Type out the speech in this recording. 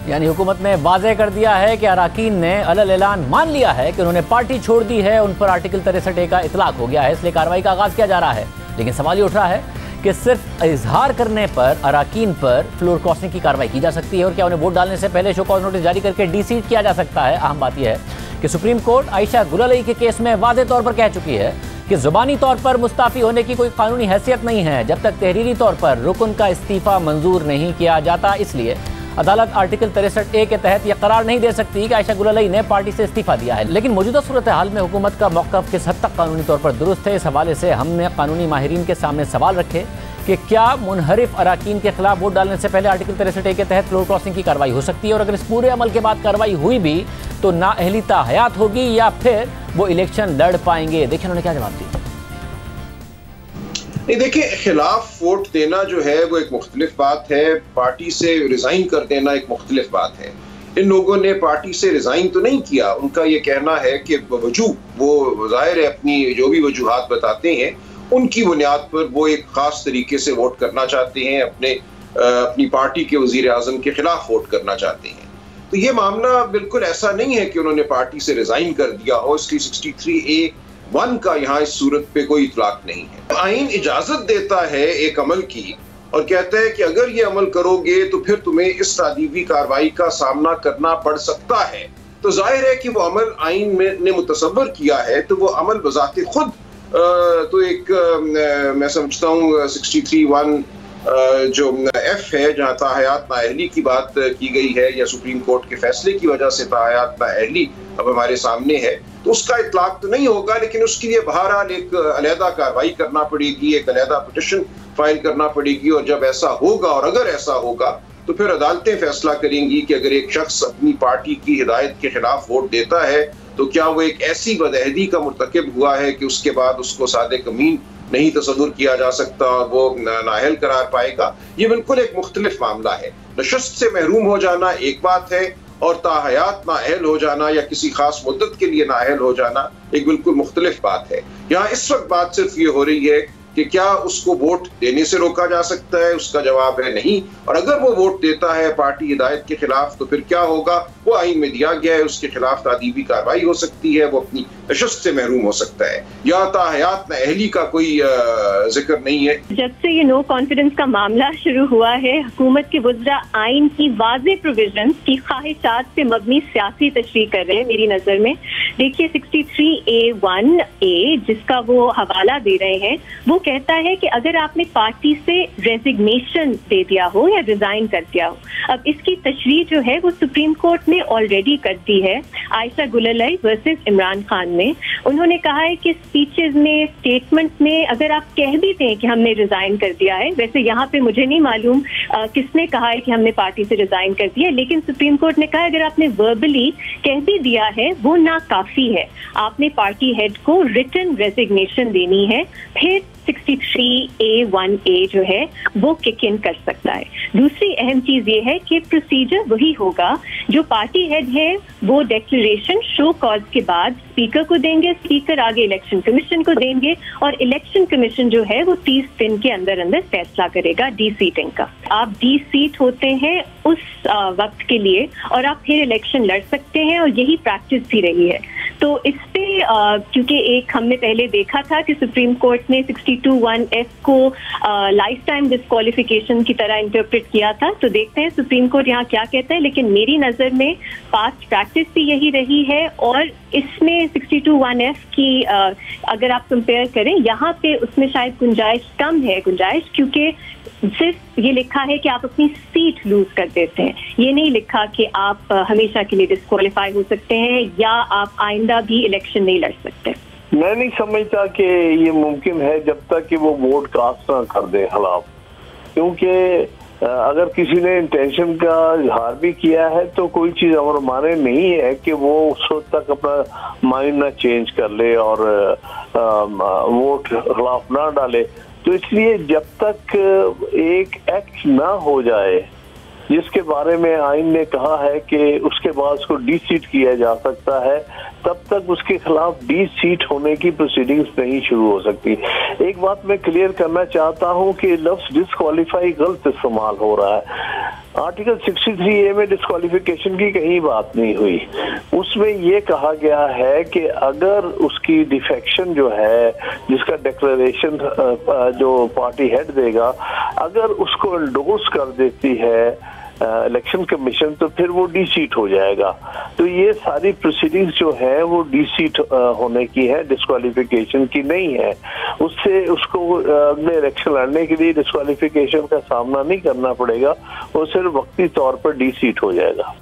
यानी हुकूमत ने वाज़ेह कर दिया है कि अरकान ने अलल ऐलान मान लिया है कि उन्होंने पार्टी छोड़ दी है, उन पर आर्टिकल 63A का इतलाक हो गया है, इसलिए कार्रवाई का आगाज़ किया जा रहा है। लेकिन सवाल ये उठ रहा है कि सिर्फ इजहार करने पर अरकान पर फ्लोर क्रॉसिंग की कार्रवाई की जा सकती है और क्या उन्हें वोट डालने से पहले शो कॉज नोटिस जारी करके डीसीट किया जा सकता है। अहम बात यह है कि सुप्रीम कोर्ट आयशा गुललई के केस में वाज़ेह तौर पर कह चुकी है कि ज़ुबानी तौर पर मुस्ताफ़ी होने की कोई कानूनी हैसियत नहीं है जब तक तहरीरी तौर पर रुकन का इस्तीफ़ा मंजूर नहीं किया जाता। इसलिए अदालत आर्टिकल 63A के तहत यह करार नहीं दे सकती कि आयशा गुललई ने पार्टी से इस्तीफा दिया है। लेकिन मौजूदा सूरत हाल में हुकूमत का मौक़िफ़ किस हद तक कानूनी तौर पर दुरुस्त है, इस हवाले से हमने कानूनी माहिरीन के सामने सवाल रखे कि क्या मुनहरिफ अरकान के खिलाफ वोट डालने से पहले आर्टिकल 63A के तहत फ्लोर क्रॉसिंग की कार्रवाई हो सकती है, और अगर इस पूरे अमल के बाद कार्रवाई हुई भी तो नाअहलियत हयात होगी या फिर वो इलेक्शन लड़ पाएंगे। देखिए उन्होंने क्या जवाब दिया। नहीं, देखिए, खिलाफ वोट देना जो है वो एक मुख्तलिफ बात है, पार्टी से रिजाइन कर देना एक मुख्तलिफ बात है। इन लोगों ने पार्टी से रिजाइन तो नहीं किया, उनका ये कहना है कि वो जाहिर है अपनी जो भी वजूहात बताते हैं उनकी बुनियाद पर वो एक खास तरीके से वोट करना चाहते हैं, अपनी पार्टी के वजीर आजम के खिलाफ वोट करना चाहते हैं। तो ये मामला बिल्कुल ऐसा नहीं है कि उन्होंने पार्टी से रिजाइन कर दिया हो, इसलिए 63A(1) का यहाँ इस सूरत पे कोई इतलाक नहीं है। आइन इजाजत देता है एक अमल की और कहता है कि अगर ये अमल करोगे तो फिर तुम्हें इस तादीबी कार्रवाई का सामना करना पड़ सकता है। तो जाहिर है कि वो अमल आइन में ने मुतसव्वर किया है, तो वो अमल बजाते खुद तो एक मैं समझता हूँ 63(1) जो F है, जहाँ ताहयात नाअहली की बात की गई है या सुप्रीम कोर्ट के फैसले की वजह से ताहयात नाअहली अब हमारे सामने है, तो उसका इतलाक तो नहीं होगा, लेकिन उसके लिए बहरहाल एक अलहदा कार्रवाई करना पड़ेगी, एक अलहदा पिटिशन फाइल करना पड़ेगी। और जब ऐसा होगा और अगर ऐसा होगा तो फिर अदालतें फैसला करेंगी कि अगर एक शख्स अपनी पार्टी की हिदायत के खिलाफ वोट देता है तो क्या वो एक ऐसी बदअहदी का मुर्तकिब हुआ है कि उसके बाद उसको सादिक अमीन नहीं तसव्वुर किया जा सकता और वो नाअहल करार पाएगा। ये बिल्कुल एक मुख्तलिफ मामला है। नशस्त से महरूम हो जाना एक बात है और ताहयात नाअहल हो जाना या किसी खास मुद्दत के लिए नाअहल हो जाना एक बिल्कुल मुख्तलिफ बात है। यहाँ इस वक्त बात सिर्फ ये हो रही है कि क्या उसको वोट देने से रोका जा सकता है, उसका जवाब है नहीं। और अगर वो वोट देता है पार्टी हिदायत के खिलाफ तो फिर क्या होगा, वो आइन में दिया गया है, उसके खिलाफ तादीबी कार्रवाई हो सकती है, वो अपनी नशस्त से महरूम हो सकता है। या ताहयात नाअहली का कोई जिक्र नहीं है। जब से ये नो कॉन्फिडेंस का मामला शुरू हुआ है, हुकूमत के वज़रा आइन की वाज़ेह प्रोविजन की ख्वाहिशात पे मबनी सियासी तशरीह कर रहे हैं। मेरी नजर में देखिए 63A(1) जिसका वो हवाला दे रहे हैं, वो कहता है कि अगर आपने पार्टी से रेजिग्नेशन दे दिया हो या रिजाइन कर दिया हो, अब इसकी तशरीह जो है वो सुप्रीम कोर्ट ने ऑलरेडी कर दी है। आयशा गुललई वर्सेस इमरान खान में उन्होंने कहा है कि स्पीचेस में, स्टेटमेंट में अगर आप कह भी दें कि हमने रिजाइन कर दिया है, वैसे यहाँ पे मुझे नहीं मालूम किसने कहा है कि हमने पार्टी से रिजाइन कर दिया, लेकिन सुप्रीम कोर्ट ने कहा अगर आपने वर्बली कह भी दिया है वो नाकाफी है, आपने पार्टी हेड को रिटन रेजिग्नेशन देनी है, फिर 63A(1) जो है वो किक इन कर सकता है। दूसरी अहम चीज ये है कि प्रोसीजर वही होगा, जो पार्टी हेड है वो डिक्लेरेशन शो कॉज के बाद स्पीकर को देंगे, स्पीकर आगे इलेक्शन कमीशन को देंगे और इलेक्शन कमीशन जो है वो 30 दिन के अंदर अंदर फैसला करेगा डी सीटिंग का। आप डी सीट होते हैं उस वक्त के लिए और आप फिर इलेक्शन लड़ सकते हैं और यही प्रैक्टिस भी रही है। तो इस पे क्योंकि एक हमने पहले देखा था कि सुप्रीम कोर्ट ने 62(1)(f) को लाइफ टाइम डिस्क्वालिफिकेशन की तरह इंटरप्रेट किया था, तो देखते हैं सुप्रीम कोर्ट यहाँ क्या कहता है। लेकिन मेरी नज़र में पास्ट प्रैक्टिस भी यही रही है और इसमें 62(1)(f) की अगर आप कंपेयर करें यहाँ पे उसमें शायद गुंजाइश कम है, क्योंकि सिर्फ ये लिखा है कि आप अपनी सीट लूज कर देते हैं, ये नहीं लिखा कि आप हमेशा के लिए डिस्क्वालीफाई हो सकते हैं या आप आइंदा भी इलेक्शन नहीं लड़ सकते। मैं नहीं समझता कि ये मुमकिन है जब तक कि वो वोट कास्ट ना कर दे खिलाफ, क्योंकि अगर किसी ने इंटेंशन का इजहार भी किया है तो कोई चीज और माने नहीं है कि वो उस वक्त तक अपना माइंड ना चेंज कर ले और वोट खिलाफ ना डाले। तो इसलिए जब तक एक एक्ट ना हो जाए जिसके बारे में आइन ने कहा है कि उसके बाद उसको डी सीट किया जा सकता है, तब तक उसके खिलाफ डी सीट होने की प्रोसीडिंग्स नहीं शुरू हो सकती। एक बात मैं क्लियर करना चाहता हूं कि लफ्ज डिस्क्वालीफाई गलत इस्तेमाल हो रहा है। आर्टिकल 63A में डिस्क्वालिफिकेशन की कहीं बात नहीं हुई। उसमें ये कहा गया है कि अगर उसकी डिफेक्शन जो है, जिसका डिक्लेरेशन जो पार्टी हेड देगा, अगर उसको एंडोर्स कर देती है इलेक्शन कमीशन, तो फिर वो डी सीट हो जाएगा। तो ये सारी प्रोसीडिंग्स जो है वो डी सीट होने की है, डिस्क्वालिफिकेशन की नहीं है। उससे उसको अगले इलेक्शन लड़ने के लिए डिस्क्वालिफिकेशन का सामना नहीं करना पड़ेगा, वो सिर्फ वक्ती तौर पर डी सीट हो जाएगा।